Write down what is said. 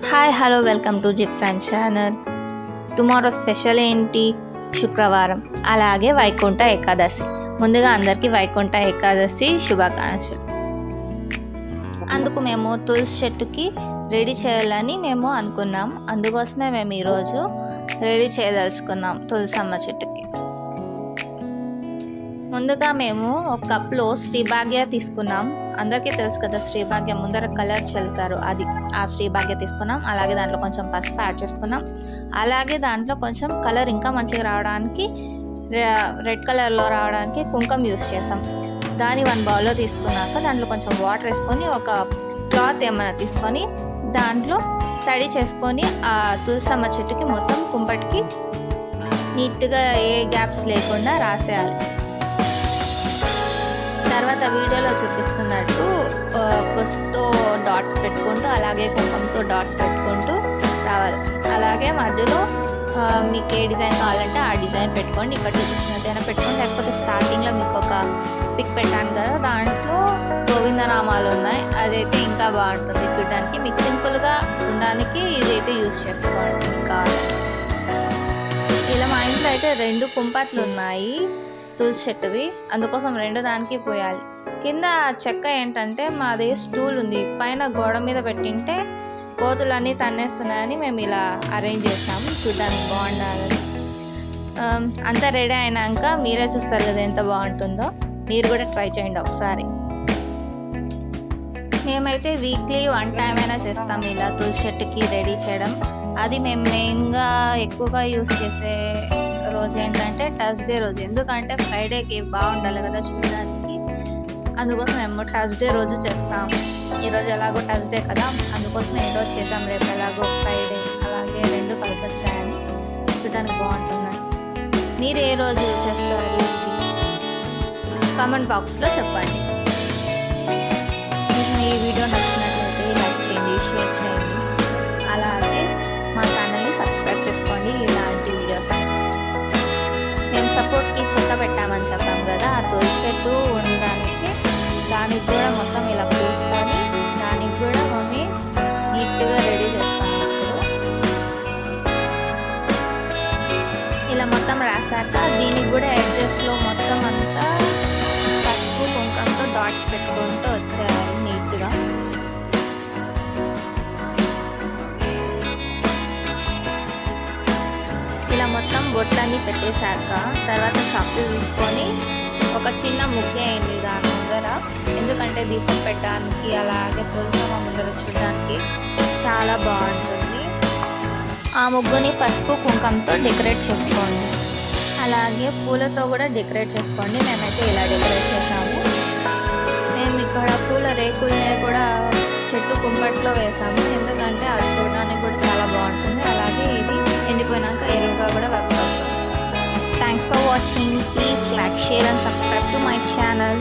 Hi hello welcome to zips and channel. Tomorrow special ఏంటి? శుక్రవారం, అలాగే వైకుంఠ ఏకాదశి. ముందుగా అందరికీ వైకుంఠ ఏకాదశి శుభాకాంక్షలు. అందుకు మేము తులసి చెట్టుకి రెడీ చేయాలని మేము అనుకున్నాం. అందుకోసమే మేము ఈరోజు రెడీ చేయదలుచుకున్నాం తులసమ్మ చెట్టుకి. ముందుగా మేము ఒక కప్లో శ్రీభాగ్య తీసుకున్నాం. అందరికీ తెలుసు కదా, శ్రీభాగ్య ముందర కలర్ చల్లుతారు, అది ఆ శ్రీభాగ్య తీసుకున్నాం. అలాగే దాంట్లో కొంచెం పసుపు యాడ్ చేసుకున్నాం. అలాగే దాంట్లో కొంచెం కలర్ ఇంకా మంచిగా రావడానికి, రెడ్ కలర్లో రావడానికి కుంకుమ యూస్ చేసాం. దాన్ని 1 బౌల్లో తీసుకున్నాక దాంట్లో కొంచెం వాటర్ వేసుకొని ఒక క్లాత్ ఏమైనా తీసుకొని దాంట్లో తడి చేసుకొని ఆ తులసమ్మ చెట్టుకి మొత్తం కుంపటికి నీట్గా ఏ గ్యాప్స్ లేకుండా రాసేయాలి. తర్వాత వీడియోలో చూపిస్తున్నట్టు పసుపుతో డాట్స్ పెట్టుకుంటూ అలాగే కుంకుమతో డాట్స్ పెట్టుకుంటూ రావాలి. అలాగే మధ్యలో మీకు ఏ డిజైన్ కావాలంటే ఆ డిజైన్ పెట్టుకోండి. ఇక్కడ చూపించినట్టయినా పెట్టుకోండి, లేకపోతే స్టార్టింగ్లో మీకు ఒక పిక్ పెట్టాను కదా, దాంట్లో గోవిందనామాలు ఉన్నాయి. అదైతే ఇంకా బాగుంటుంది చూడడానికి. మీకు సింపుల్గా ఉండడానికి ఇదైతే యూజ్ చేసుకోండి. ఇంకా ఇలా మా ఇంట్లో అయితే 2 కుంపట్లు ఉన్నాయి తులసి చెట్టువి, అందుకోసం 2 దానికి పోయాలి. కింద చెక్క ఏంటంటే మాది స్టూల్ ఉంది, పైన గోడ మీద పెట్టింటే కోతులన్నీ తన్నేస్తున్నాయని మేము ఇలా అరేంజ్ చేసాము, చూడడానికి బాగుండాలని. అంతా రెడీ అయినాక మీరే చూస్తారు కదా ఎంత బాగుంటుందో. మీరు కూడా ట్రై చేయండి ఒకసారి. మేమైతే వీక్లీ 1 టైం అయినా చేస్తాం ఇలా తులసి చెట్టుకి రెడీ చేయడం. అది మేము మెయిన్గా ఎక్కువగా యూస్ చేసే రోజు ఏంటంటే థర్స్డే రోజు. ఎందుకంటే ఫ్రైడేకి బాగుండాలి కదా చూడడానికి, అందుకోసం మేము థర్స్డే రోజు చేస్తాం. ఈరోజు ఎలాగో థర్స్డే కదా, అందుకోసం ఈరోజు చేసాం. రేపు ఎలాగో ఫ్రైడే, అలాగే 2 కలిసి వచ్చాయని చూడడానికి బాగుంటుందని. మీరు ఏ రోజు చేస్తారు కామెంట్ బాక్స్లో చెప్పండి. మీకు ఈ వీడియో నచ్చినట్లయితే లైక్ చేయండి, షేర్ చేయండి, అలాగే మా ఛానల్ని సబ్స్క్రైబ్ చేసుకోండి ఇలాంటి వీడియోస్ కోసం. మేము సపోర్ట్కి చెక్క పెట్టామని చెప్పాం కదా, ఆ తులసి చెట్టు ఉండడానికి దానికి కూడా మొత్తం ఇలా పూసుకొని దానికి కూడా మమ్మీ నీట్గా రెడీ చేస్తాము. ఇలా మొత్తం రాసాక దీనికి కూడా ఎడ్జెస్లో మొత్తం అంతా పసుపు కుంకంతో డాట్స్ పెట్టుకుంటూ వచ్చేయాలి నీట్గా. ఇలా మొత్తం బొట్లన్నీ పెట్టేశాక తర్వాత చాకు తీసుకొని ఒక చిన్న ముగ్గు వేయండి దాని ముందర. ఎందుకంటే దీపం పెట్టడానికి అలాగే తులసమ్మ ముందర చూడడానికి చాలా బాగుంటుంది. ఆ ముగ్గుని పసుపు కుంకంతో డెకరేట్ చేసుకోండి. అలాగే పూలతో కూడా డెకరేట్ చేసుకోండి. మేమైతే ఇలా డెకరేట్ చేసాము. మేము ఇక్కడ పూల రేకుల్ని కూడా చెట్టు కుంపట్లో వేసాము, ఎందుకంటే అది చూడడానికి కూడా చాలా బాగుంటుంది. అలాగే ఇది ఎండిపోయినాక ఎరువుగా కూడా వర్క్ అవుతుంది. Thanks for watching. Please like, share and subscribe to my channel.